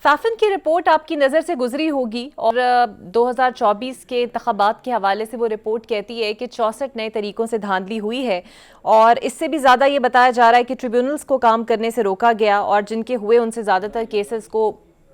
फैफिन की रिपोर्ट आपकी नज़र से गुजरी होगी और 2024 के इंतखाबात के हवाले से वो रिपोर्ट कहती है कि 64 नए तरीकों से धांधली हुई है और इससे भी ज़्यादा ये बताया जा रहा है कि ट्रिब्यूनल्स को काम करने से रोका गया और जिनके हुए उनसे ज़्यादातर केसेस को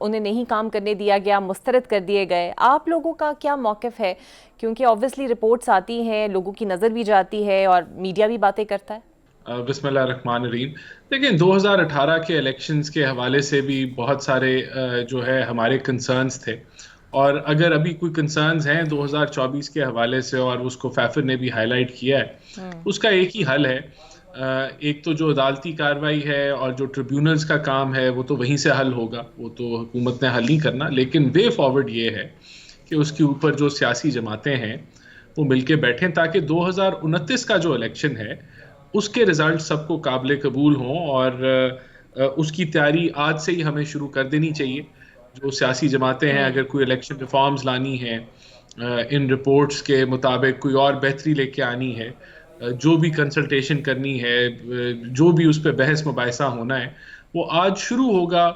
उन्हें नहीं काम करने दिया गया, मुस्तरद कर दिए गए। आप लोगों का क्या मौक़िफ़ है? क्योंकि ऑब्वियसली रिपोर्ट्स आती हैं, लोगों की नज़र भी जाती है और मीडिया भी बातें करता है। बिस्मिल्लाहिर्रहमानिर्रहीम। देखिए, 2018 के इलेक्शंस के हवाले से भी बहुत सारे जो है हमारे कंसर्न्स थे, और अगर अभी कोई कंसर्न्स हैं 2024 के हवाले से और उसको फैफिन ने भी हाईलाइट किया है, उसका एक ही हल है। एक तो जो अदालती कार्रवाई है और जो ट्रिब्यूनल्स का काम है वो तो वहीं से हल होगा, वो तो हुकूमत ने हल नहीं करना, लेकिन वे फॉरवर्ड ये है कि उसके ऊपर जो सियासी जमातें हैं वो मिलके बैठें ताकि 2029 का जो इलेक्शन है उसके रिजल्ट सबको काबिल कबूल हों, और उसकी तैयारी आज से ही हमें शुरू कर देनी चाहिए। जो सियासी जमातें हैं, अगर कोई इलेक्शन रिफॉर्म्स लानी है, इन रिपोर्ट्स के मुताबिक कोई और बेहतरी लेके आनी है, जो भी कंसल्टेशन करनी है, जो भी उस पर बहस मुबाहिसा होना है, वो आज शुरू होगा।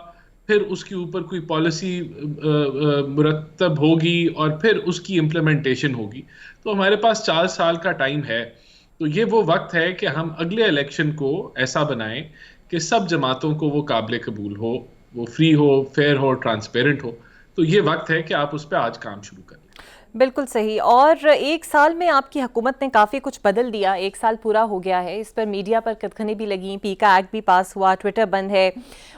फिर उसके ऊपर कोई पॉलिसी मुरतब होगी और फिर उसकी इम्प्लीमेंटेशन होगी। तो हमारे पास 4 साल का टाइम है। तो ये वो वक्त है कि हम अगले इलेक्शन को ऐसा बनाएं कि सब जमातों को वो काबिल कबूल हो, वो फ्री हो, फेयर हो, ट्रांसपेरेंट हो। तो ये वक्त है कि आप उस पर आज काम शुरू करें। बिल्कुल सही। और एक साल में आपकी हुकूमत ने काफ़ी कुछ बदल दिया, एक साल पूरा हो गया है, इस पर मीडिया पर कथखनी भी लगी, पीका एक्ट भी पास हुआ, ट्विटर बंद है,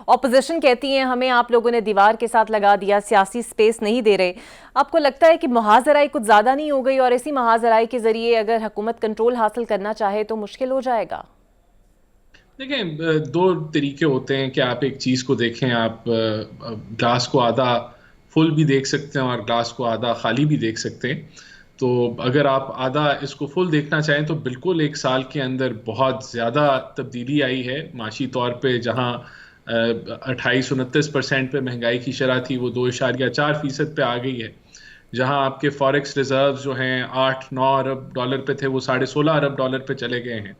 ऑपोजिशन कहती है हमें आप लोगों ने दीवार के साथ लगा दिया, सियासी स्पेस नहीं दे रहे। आपको लगता है कि मुहाजराई कुछ ज़्यादा नहीं हो गई और इसी मुहाजराई के ज़रिए अगर हुकूमत कंट्रोल हासिल करना चाहे तो मुश्किल हो जाएगा? देखें, दो तरीके होते हैं कि आप एक चीज़ को देखें। आप ग्लास को आधा फुल भी देख सकते हैं और ग्लास को आधा खाली भी देख सकते हैं। तो अगर आप आधा इसको फुल देखना चाहें तो बिल्कुल एक साल के अंदर बहुत ज़्यादा तब्दीली आई है माशी तौर पे। जहां 28-29% पे महंगाई की शरह थी, वो 2.4% पे आ गई है। जहां आपके फॉरेक्स रिजर्व जो हैं 8-9 अरब डॉलर पे थे, वो 16.5 अरब डॉलर पे चले गए हैं।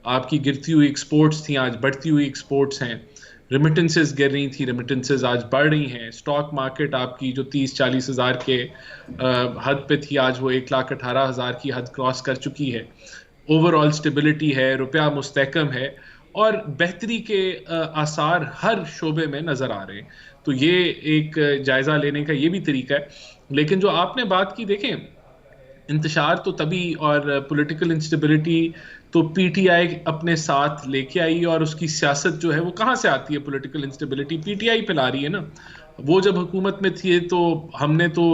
आपकी गिरती हुई एक्सपोर्ट्स थी, आज बढ़ती हुई एक्सपोर्ट्स हैं। रिमिटेंसेस गिर रही थी, रिमिटेंसेस आज बढ़ रही हैं। स्टॉक मार्केट आपकी जो 30-40 हज़ार के हद पे थी, आज वो 1,18,000 की हद क्रॉस कर चुकी है। ओवरऑल स्टेबिलिटी है, रुपया मुस्तहकम है और बेहतरी के आसार हर शोबे में नज़र आ रहे हैं। तो ये एक जायज़ा लेने का ये भी तरीका है। लेकिन जो आपने बात की, देखें, इंतशार तो तभी, और पॉलिटिकल इंस्टेबिलिटी तो पीटीआई अपने साथ लेके आई, और उसकी सियासत जो है वो कहाँ से आती है? पॉलिटिकल इंस्टेबिलिटी पीटीआई फैला रही है ना। वो जब हुकूमत में थी तो हमने तो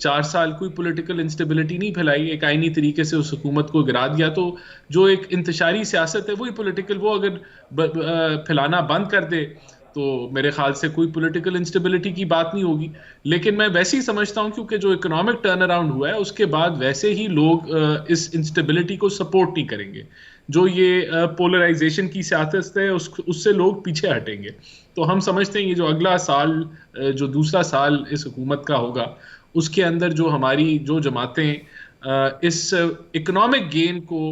4 साल कोई पॉलिटिकल इंस्टेबिलिटी नहीं फैलाई, एक आईनी तरीके से उस हुकूमत को गिरा दिया। तो जो एक इंतशारी सियासत है वही पॉलिटिकल, वो अगर फैलाना बंद कर दे तो मेरे ख्याल से कोई पॉलिटिकल इंस्टेबिलिटी की बात नहीं होगी। लेकिन मैं वैसे ही समझता हूं, क्योंकि जो इकोनॉमिक टर्न अराउंड हुआ है उसके बाद वैसे ही लोग इस इंस्टेबिलिटी को सपोर्ट नहीं करेंगे। जो ये पोलराइजेशन की सियासत है उससे लोग पीछे हटेंगे। तो हम समझते हैं ये जो अगला साल, जो दूसरा साल इस हुकूमत का होगा, उसके अंदर जो हमारी जो जमातें इस इकोनॉमिक गेन को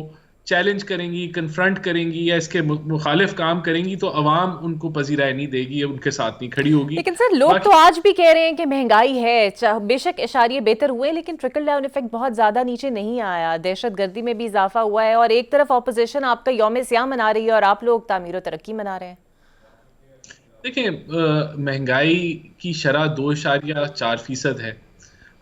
चैलेंज करेंगी, कन्फ्रंट करेंगी या इसके मुखालिफ काम करेंगी, तो अवाम उनको पजीराई नहीं देगी, उनके साथ नहीं खड़ी होगी। लेकिन सर, लोग तो आज भी कह रहे हैं कि महंगाई है, बेशक इशारिये बेहतर हुए लेकिन ट्रिकल डाउन इफेक्ट बहुत ज्यादा नीचे नहीं आया, दहशतगर्दी में भी इजाफा हुआ है और एक तरफ ऑपोजिशन आपका यौम सियाह मना रही है और आप लोग तामीर तरक्की मना रहे हैं। देखिए, महंगाई की शरह 2.4% है।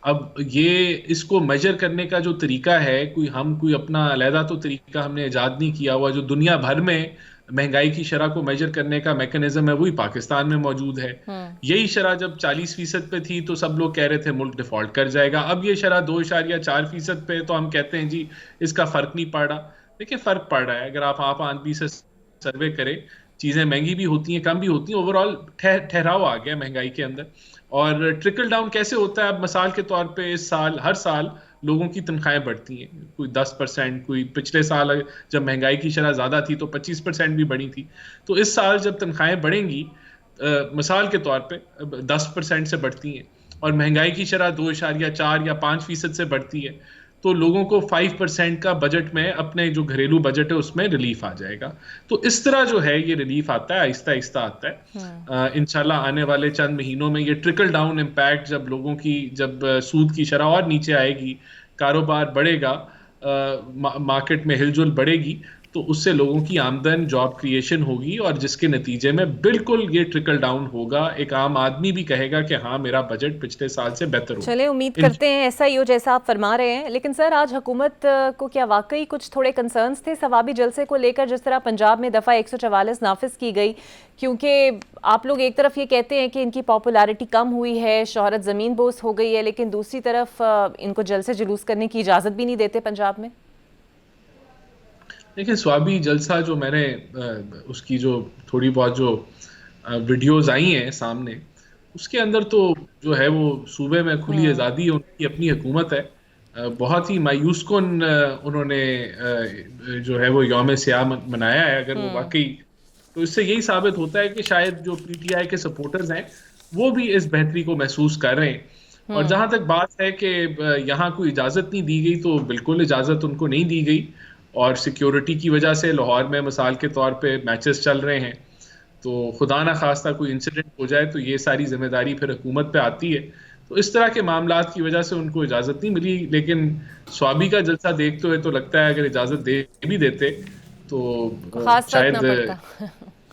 अब ये इसको मेजर करने का जो तरीका है, कोई अपना अलहदा तो तरीका हमने इजाद नहीं किया हुआ। जो दुनिया भर में महंगाई की शरह को मेजर करने का मैकेनिज्म है वही पाकिस्तान में मौजूद है। यही शरह जब 40% पे थी तो सब लोग कह रहे थे मुल्क डिफॉल्ट कर जाएगा। अब ये शरह 2.4% पे, तो हम कहते हैं जी इसका फर्क नहीं पड़ रहा। देखिए, फर्क पड़ रहा है। अगर आप आदमी से सर्वे करें, चीजें महंगी भी होती हैं, कम भी होती हैं, ओवरऑल ठहराव आ गया महंगाई के अंदर। और ट्रिकल डाउन कैसे होता है? अब मिसाल के तौर पे इस साल हर साल लोगों की तनख्वाहें बढ़ती हैं, कोई 10%, कोई पिछले साल जब महंगाई की शरह ज्यादा थी तो 25% भी बढ़ी थी। तो इस साल जब तनख्वाहें बढ़ेंगी, मिसाल के तौर पे 10% से बढ़ती हैं और महंगाई की शरह 2.4 या 5% से बढ़ती है, तो लोगों को 5% का बजट में अपने जो घरेलू बजट है उसमें रिलीफ आ जाएगा। तो इस तरह जो है ये रिलीफ आता है, आहिस्ता आहिस्ता आता है। इंशाल्लाह आने वाले चंद महीनों में ये ट्रिकल डाउन इम्पैक्ट, जब लोगों की जब सूद की शरह और नीचे आएगी, कारोबार बढ़ेगा, मार्केट में हिलजुल बढ़ेगी, तो उससे लोगों की आमदन, जॉब क्रिएशन होगी, और जिसके नतीजे में बिल्कुल ये ट्रिकल डाउन होगा। एक आम आदमी भी कहेगा कि हाँ, मेरा बजट पिछले साल से बेहतर हो। चले, उम्मीद करते हैं ऐसा ही हो जैसा आप फरमा रहे हैं। लेकिन सर, आज हुकूमत को क्या वाकई कुछ थोड़े कंसर्न्स थे सवाबी जलसे को लेकर, जिस तरह पंजाब में दफ़ा 144 नाफिज की गई? क्योंकि आप लोग एक तरफ ये कहते हैं कि इनकी पॉपुलैरिटी कम हुई है, शोहरत ज़मीन बोस हो गई है, लेकिन दूसरी तरफ इनको जलसे जुलूस करने की इजाज़त भी नहीं देते पंजाब में। देखिए, स्वाबी जलसा जो मैंने उसकी जो थोड़ी बहुत जो वीडियोस आई हैं सामने, उसके अंदर तो जो है वो सूबे में खुली आज़ादी है, उनकी अपनी हुकूमत है। बहुत ही मायूस कुन उन्होंने जो है वो यौम सियाह मनाया है। अगर वो वाकई, तो इससे यही साबित होता है कि शायद जो पीटीआई के सपोर्टर्स हैं वो भी इस बेहतरी को महसूस कर रहे हैं। और जहां तक बात है कि यहाँ कोई इजाज़त नहीं दी गई, तो बिल्कुल इजाज़त उनको नहीं दी गई, और सिक्योरिटी की वजह से लाहौर में मिसाल के तौर पे मैचेस चल रहे हैं, तो खुदा ना खास्ता कोई इंसिडेंट हो जाए तो ये सारी जिम्मेदारी फिर हुकूमत पे आती है। तो इस तरह के मामलात की वजह से उनको इजाज़त नहीं मिली। लेकिन स्वाबी का जलसा देखते हुए तो लगता है अगर इजाज़त दे भी देते तो खास शायद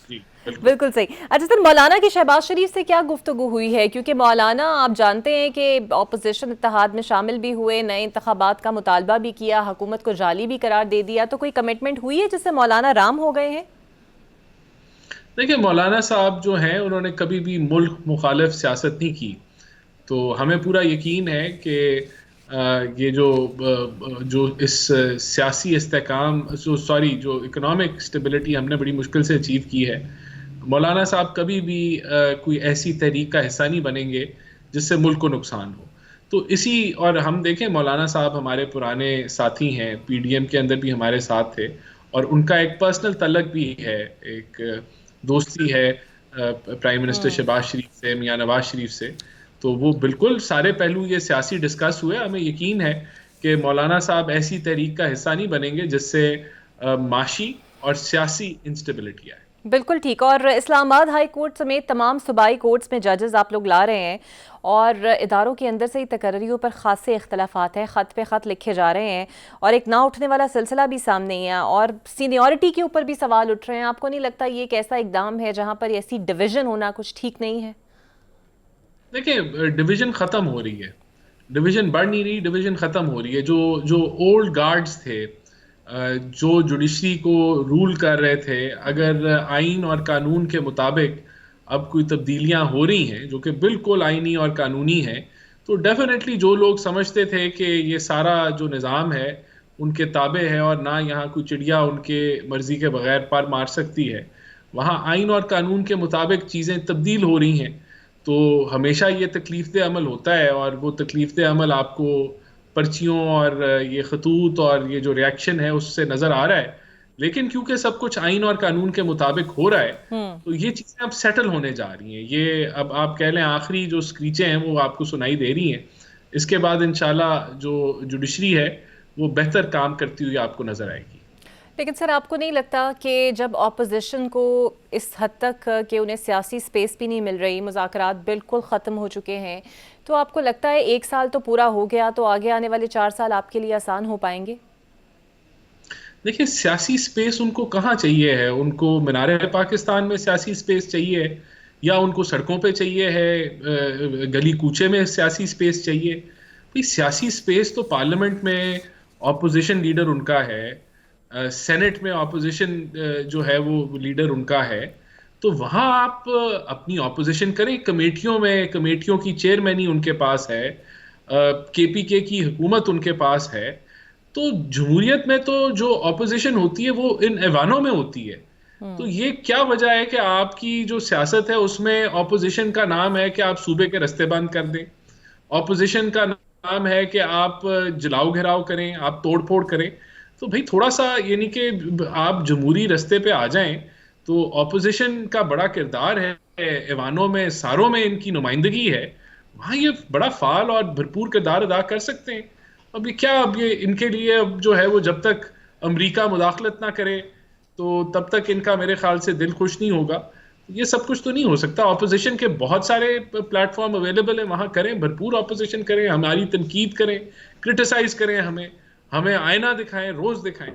जी, बिल्कुल सही। अच्छा सर, मौलाना की शहबाज शरीफ से क्या गुफ्तगू हुई है? क्योंकि मौलाना आप जानते हैं कि अपोजिशन इत्तेहाद में शामिल भी हुए, नए इंतखाबात का मुतालबा भी किया, हुकूमत को जाली भी करार दे दिया, तो कोई कमिटमेंट हुई है जिससे मौलाना राम हो गए हैं? देखिए, मौलाना साहब जो हैं उन्होंने कभी भी मुल्क मुखालिफ सियासत नहीं की। तो हमें पूरा यकीन है कि ये जो इस सियासी इस्तेहकाम जो इकोनॉमिक स्टेबिलिटी हमने बड़ी मुश्किल से अचीव की है, मौलाना साहब कभी भी कोई ऐसी तहरीक का हिस्सा नहीं बनेंगे जिससे मुल्क को नुकसान हो। तो इसी, और हम देखें मौलाना साहब हमारे पुराने साथी हैं, पीडीएम के अंदर भी हमारे साथ थे, और उनका एक पर्सनल तल्लक भी है, एक दोस्ती है प्राइम मिनिस्टर शहबाज शरीफ से, मियां नवाज शरीफ से। तो वो बिल्कुल सारे पहलू ये सियासी डिस्कस हुए। हमें यकीन है कि मौलाना साहब ऐसी तहरीक का हिस्सा नहीं बनेंगे जिससे माशी और सियासी इंस्टेबिलिटी आए। बिल्कुल ठीक। और इस्लामाबाद हाई कोर्ट समेत तमाम सूबाई कोर्ट्स में जजेस आप लोग ला रहे हैं, और इदारों के अंदर से ही तकर्रियों पर खासे इख्तलाफात हैं, ख़त पे ख़त लिखे जा रहे हैं, और एक ना उठने वाला सिलसिला भी सामने ही है, और सीनियरिटी के ऊपर भी सवाल उठ रहे हैं। आपको नहीं लगता ये एक ऐसा इकदाम है जहाँ पर ऐसी डिवीज़न होना कुछ ठीक नहीं है? देखिए, डिवीज़न ख़त्म हो रही है, डिवीज़न बढ़ नहीं रही, डिवीज़न ख़त्म हो रही है। जो ओल्ड गार्ड्स थे, जो जुडिशरी को रूल कर रहे थे, अगर आइन और कानून के मुताबिक अब कोई तब्दीलियां हो रही हैं जो कि बिल्कुल आइनी और कानूनी हैं, तो डेफिनेटली जो लोग समझते थे कि ये सारा जो निज़ाम है उनके ताबे है और ना यहाँ कोई चिड़िया उनके मर्जी के बगैर पर मार सकती है, वहाँ आइन और कानून के मुताबिक चीज़ें तब्दील हो रही हैं, तो हमेशा ये तकलीफ अमल होता है। और वो तकलीफ अमल आपको पर्चियों और ये खतूत और ये जो रिएक्शन है उससे नजर आ रहा है। लेकिन क्योंकि सब कुछ आइन और कानून के मुताबिक हो रहा है, तो ये चीजें अब सेटल होने जा रही हैं। ये अब आप कह लें आखिरी जो स्क्रीचें हैं वो आपको सुनाई दे रही हैं। इसके बाद इंशाल्लाह जो जुडिशरी है वो बेहतर काम करती हुई आपको नजर आएगी। लेकिन सर, आपको नहीं लगता कि जब ऑपोजिशन को इस हद तक कि उन्हें सियासी स्पेस भी नहीं मिल रही, मुज़ाकरात बिल्कुल ख़त्म हो चुके हैं, तो आपको लगता है 1 साल तो पूरा हो गया, तो आगे आने वाले 4 साल आपके लिए आसान हो पाएंगे? देखिए, सियासी स्पेस उनको कहाँ चाहिए है? उनको मीनारे पाकिस्तान में सियासी स्पेस चाहिए, या उनको सड़कों पे चाहिए है, गली कूचे में सियासी स्पेस चाहिए? भाई, सियासी स्पेस तो पार्लियामेंट में ऑपोजिशन लीडर उनका है, सेनेट में ऑपोजिशन जो है वो लीडर उनका है, तो वहाँ आप अपनी ऑपोजिशन करें। कमेटियों में, कमेटियों की चेयरमैनी उनके पास है, केपीके की हुकूमत उनके पास है। तो जमहूरियत में तो जो ऑपोजिशन होती है वो इन ऐवानों में होती है। तो ये क्या वजह है कि आपकी जो सियासत है उसमें ऑपोजिशन का नाम है कि आप सूबे के रस्ते बंद कर दें, ऑपोजिशन का नाम है कि आप जलाओ घिराव करें, आप तोड़ फोड़ करें। तो भाई थोड़ा सा यानी कि आप जमहूरी रस्ते पे आ जाएं। तो ऑपोजिशन का बड़ा किरदार है, ऐवानों में, सारों में इनकी नुमाइंदगी है, वहाँ ये बड़ा फाल और भरपूर किरदार अदा कर सकते हैं। अब ये क्या, अब ये इनके लिए अब जो है वो जब तक अमेरिका मुदाखलत ना करे तो तब तक इनका मेरे ख्याल से दिल खुश नहीं होगा। ये सब कुछ तो नहीं हो सकता। ऑपोजिशन के बहुत सारे प्लेटफॉर्म अवेलेबल हैं, वहां करें, भरपूर ऑपोजिशन करें, हमारी तनकीद करें, क्रिटिसाइज करें, हमें आईना दिखाएं, रोज दिखाएं।